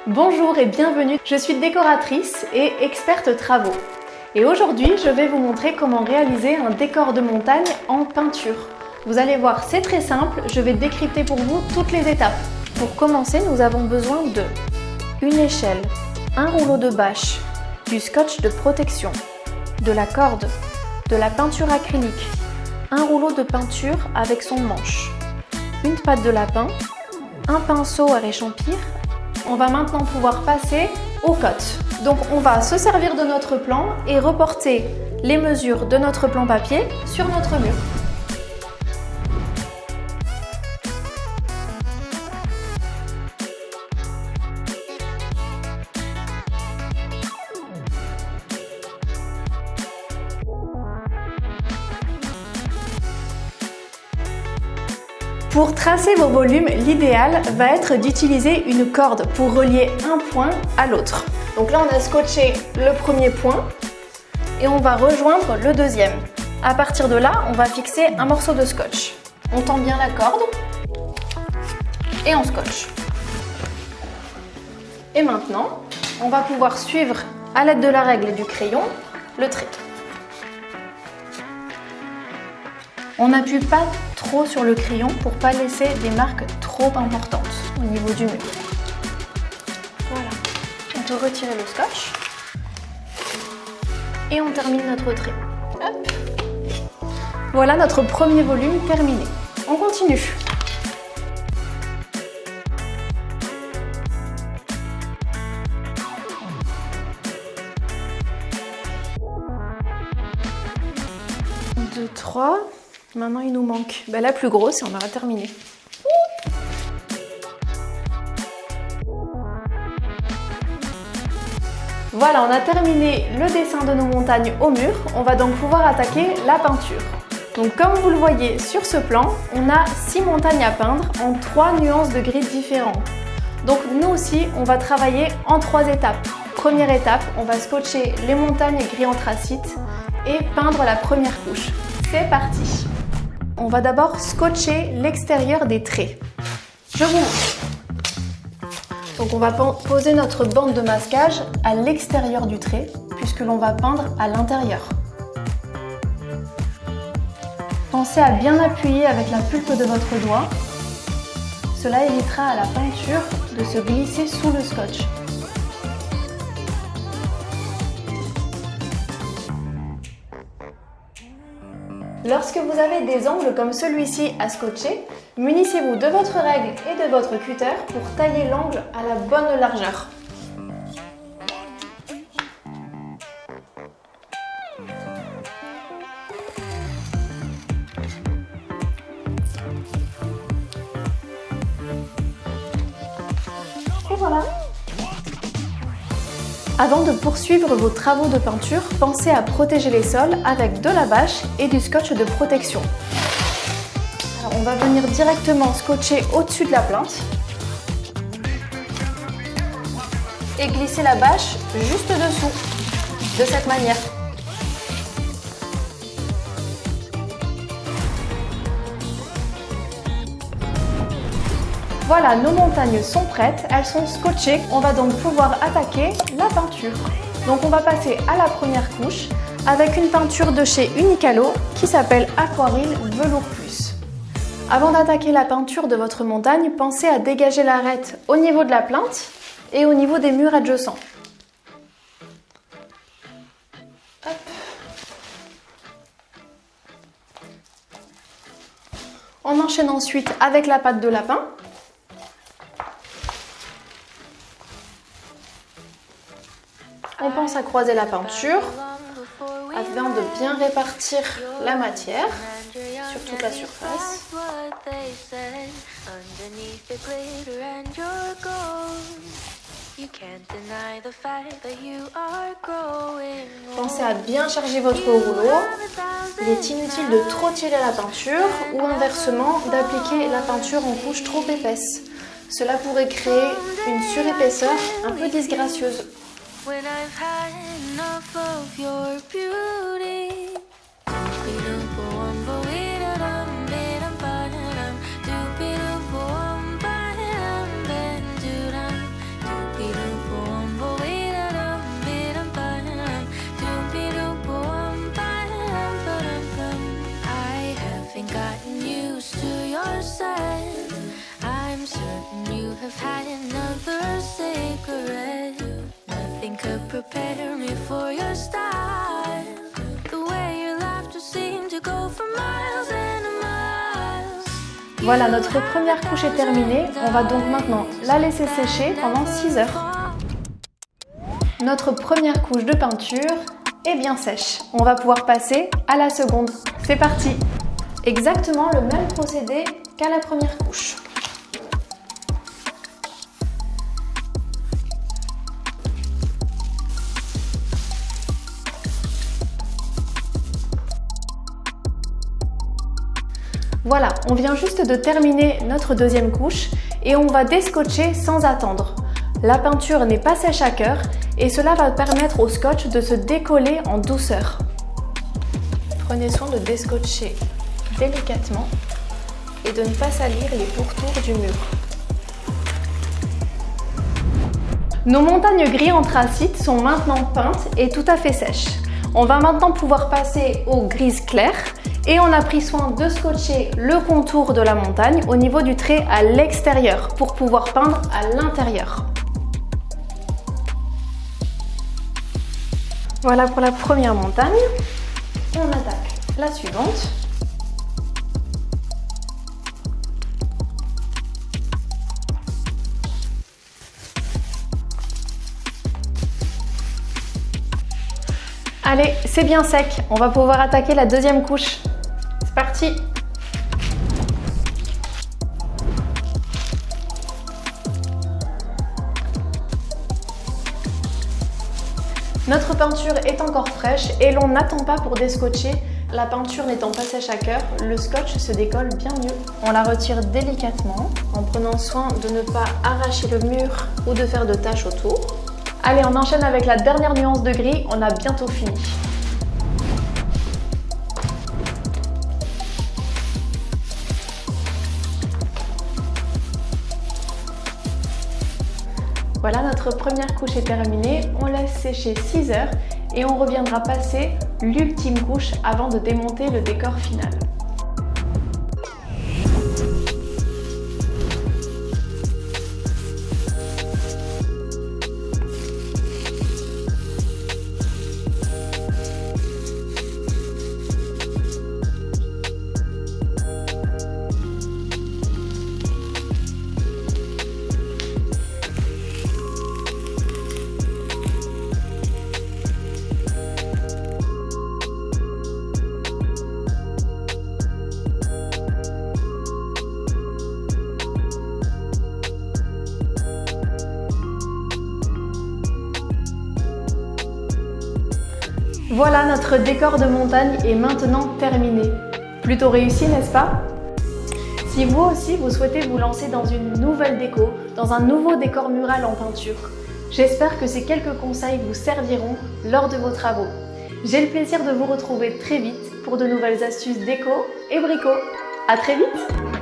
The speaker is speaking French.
Bonjour et bienvenue, je suis décoratrice et experte travaux. Et aujourd'hui, je vais vous montrer comment réaliser un décor de montagne en peinture. Vous allez voir, c'est très simple, je vais décrypter pour vous toutes les étapes. Pour commencer, nous avons besoin de une échelle, un rouleau de bâche, du scotch de protection, de la corde, de la peinture acrylique, un rouleau de peinture avec son manche, une pâte de lapin, un pinceau à réchampir. On va maintenant pouvoir passer aux cotes. Donc on va se servir de notre plan et reporter les mesures de notre plan papier sur notre mur. Pour tracer vos volumes, l'idéal va être d'utiliser une corde pour relier un point à l'autre. Donc là, on a scotché le premier point et on va rejoindre le deuxième. À partir de là, on va fixer un morceau de scotch. On tend bien la corde et on scotche. Et maintenant, on va pouvoir suivre à l'aide de la règle et du crayon le trait. On n'appuie pas trop sur le crayon pour pas laisser des marques trop importantes au niveau du mur. Voilà. On peut retirer le scotch et on termine notre trait. Hop. Voilà notre premier volume terminé. On continue. Deux, trois. Maintenant, il nous manque la plus grosse et on aura terminé. Voilà, on a terminé le dessin de nos montagnes au mur. On va donc pouvoir attaquer la peinture. Donc comme vous le voyez sur ce plan, on a 6 montagnes à peindre en 3 nuances de gris différents. Donc nous aussi, on va travailler en 3 étapes. Première étape, on va scotcher les montagnes gris anthracite et peindre la première couche. C'est parti! On va d'abord scotcher l'extérieur des traits. Je vous montre. Donc on va poser notre bande de masquage à l'extérieur du trait puisque l'on va peindre à l'intérieur. Pensez à bien appuyer avec la pulpe de votre doigt. Cela évitera à la peinture de se glisser sous le scotch. Lorsque vous avez des angles comme celui-ci à scotcher, munissez-vous de votre règle et de votre cutter pour tailler l'angle à la bonne largeur. Et voilà! Avant de poursuivre vos travaux de peinture, pensez à protéger les sols avec de la bâche et du scotch de protection. Alors, on va venir directement scotcher au-dessus de la plinthe et glisser la bâche juste dessous, de cette manière. Voilà, nos montagnes sont prêtes, elles sont scotchées. On va donc pouvoir attaquer la peinture. Donc on va passer à la première couche avec une peinture de chez Unicalo qui s'appelle Aquarelle Velours Plus. Avant d'attaquer la peinture de votre montagne, pensez à dégager l'arête au niveau de la plinthe et au niveau des murs adjacents. Hop. On enchaîne ensuite avec la pâte de lapin. On pense à croiser la peinture afin de bien répartir la matière sur toute la surface. Pensez à bien charger votre rouleau. Il est inutile de trop tirer la peinture ou inversement d'appliquer la peinture en couche trop épaisse. Cela pourrait créer une surépaisseur un peu disgracieuse. When I've had enough of your beauty. to prepare me for your style. The way your laughter seemed to go for miles and miles. Voilà, notre première couche est terminée. On va donc maintenant la laisser sécher pendant 6 heures. Notre première couche de peinture est bien sèche. On va pouvoir passer à la seconde. C'est parti! Exactement le même procédé qu'à la première couche. Voilà, on vient juste de terminer notre deuxième couche et on va descotcher sans attendre. La peinture n'est pas sèche à cœur et cela va permettre au scotch de se décoller en douceur. Prenez soin de descotcher délicatement et de ne pas salir les pourtours du mur. Nos montagnes gris anthracite sont maintenant peintes et tout à fait sèches. On va maintenant pouvoir passer aux grises claires et on a pris soin de scotcher le contour de la montagne au niveau du trait à l'extérieur pour pouvoir peindre à l'intérieur. Voilà pour la première montagne. On attaque la suivante. Allez, c'est bien sec. On va pouvoir attaquer la deuxième couche. C'est parti! Notre peinture est encore fraîche et l'on n'attend pas pour descotcher. La peinture n'étant pas sèche à cœur, le scotch se décolle bien mieux. On la retire délicatement en prenant soin de ne pas arracher le mur ou de faire de taches autour. Allez, on enchaîne avec la dernière nuance de gris, on a bientôt fini. Voilà, notre première couche est terminée, on laisse sécher 6 heures et on reviendra passer l'ultime couche avant de démonter le décor final. Voilà, notre décor de montagne est maintenant terminé. Plutôt réussi, n'est-ce pas? Si vous aussi vous souhaitez vous lancer dans une nouvelle déco, dans un nouveau décor mural en peinture, j'espère que ces quelques conseils vous serviront lors de vos travaux. J'ai le plaisir de vous retrouver très vite pour de nouvelles astuces déco et brico. À très vite!